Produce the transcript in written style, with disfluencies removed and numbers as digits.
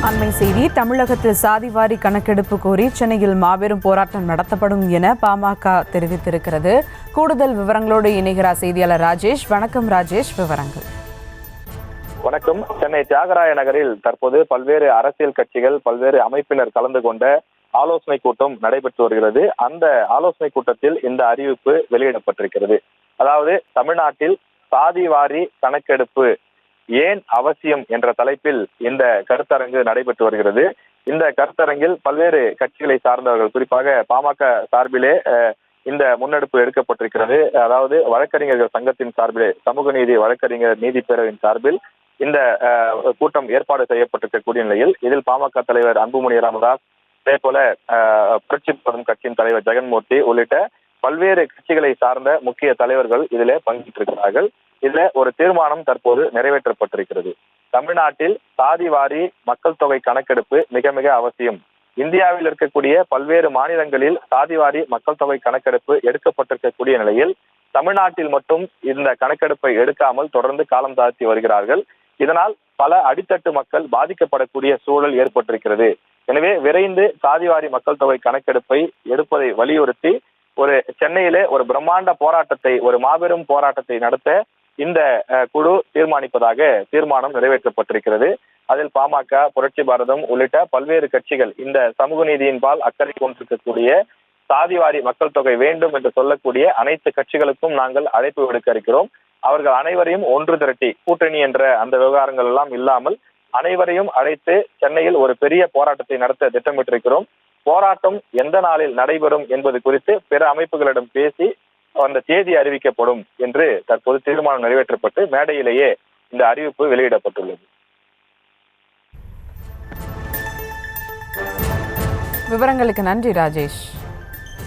அண்மை செய்தி. தமிழகத்தில் சாதிவாரி கணக்கெடுப்பு கோரி சென்னையில் மாபெரும் போராட்டம் நடத்தப்படும் என பாமக தெரிவித்திருக்கிறது. கூடுதல் விவரங்களோடு இணைகிறார் செய்தியாளர் ராஜேஷ். வணக்கம் ராஜேஷ், விவரங்கள். வணக்கம். சென்னை தியாகராய நகரில் தற்போது பல்வேறு அரசியல் கட்சிகள், பல்வேறு அமைப்பினர் கலந்து கொண்ட ஆலோசனை கூட்டம் நடைபெற்று வருகிறது. அந்த ஆலோசனை கூட்டத்தில் இந்த அறிவிப்பு வெளியிடப்பட்டிருக்கிறது. அதாவது, தமிழ்நாட்டில் சாதிவாரி கணக்கெடுப்பு ஏன் அவசியம் என்ற தலைப்பில் இந்த கருத்தரங்கு நடைபெற்று வருகிறது. இந்த கருத்தரங்கில் பல்வேறு கட்சிகளை சார்ந்தவர்கள், குறிப்பாக பாமக சார்பிலே இந்த முன்னெடுப்பு எடுக்கப்பட்டிருக்கிறது. அதாவது, வழக்கறிஞர்கள் சங்கத்தின் சார்பிலே, சமூக நீதி வழக்கறிஞர் நீதி பேரவையின் சார்பில் இந்த கூட்டம் ஏற்பாடு செய்யப்பட்டிருக்கக்கூடிய நிலையில் இதில் பாமக தலைவர் அன்புமணி ராமதாஸ், அதே போல புரட்சி கட்சியின் தலைவர் ஜெகன்மூர்த்தி உள்ளிட்ட பல்வேறு கட்சிகளை சார்ந்த முக்கிய தலைவர்கள் இதிலே பங்கேற்றிருக்கிறார்கள். இதுல ஒரு தீர்மானம் தற்போது நிறைவேற்றப்பட்டிருக்கிறது. தமிழ்நாட்டில் சாதிவாரி மக்கள் தொகை கணக்கெடுப்பு மிக மிக அவசியம். இந்தியாவில் இருக்கக்கூடிய பல்வேறு மாநிலங்களில் சாதிவாரி மக்கள் தொகை கணக்கெடுப்பு எடுக்கப்பட்டிருக்கக்கூடிய நிலையில் தமிழ்நாட்டில் மட்டும் இந்த கணக்கெடுப்பை எடுக்காமல் தொடர்ந்து காலம் தாழ்த்தி வருகிறார்கள். இதனால் பல அடித்தட்டு மக்கள் பாதிக்கப்படக்கூடிய சூழல் ஏற்பட்டிருக்கிறது. எனவே விரைந்து சாதிவாரி மக்கள் தொகை கணக்கெடுப்பை எடுப்பதை வலியுறுத்தி சென்னையிலே ஒரு பிரம்மாண்ட போராட்டத்தை, ஒரு மாபெரும் போராட்டத்தை நடத்த இந்த குழு தீர்மானிப்பதாக தீர்மானம் நிறைவேற்றப்பட்டிருக்கிறது. அதில் பாமக, புரட்சி பாரதம் உள்ளிட்ட பல்வேறு கட்சிகள் இந்த சமூக நீதியின்பால் அக்கறை கொண்டிருக்கக்கூடிய சாதிவாரி மக்கள் தொகை வேண்டும் என்று சொல்லக்கூடிய அனைத்து கட்சிகளுக்கும் நாங்கள் அழைப்பு விடுக்க இருக்கிறோம். அவர்கள் அனைவரையும் ஒன்று திரட்டி, கூட்டணி என்ற அந்த விவகாரங்கள் எல்லாம் இல்லாமல் அனைவரையும் அழைத்து சென்னையில் ஒரு பெரிய போராட்டத்தை நடத்த திட்டமிட்டிருக்கிறோம். போராட்டம் எந்த நாளில் நடைபெறும் என்பது குறித்து பிற அமைப்புகளிடம் பேசி அந்த தேதி அறிவிக்கப்படும் என்று தற்போது தீர்மானம் நிறைவேற்றப்பட்டு மேடையிலேயே இந்த அறிவிப்பு வெளியிடப்பட்டுள்ளது. விவரங்களுக்கு நன்றி ராஜேஷ்.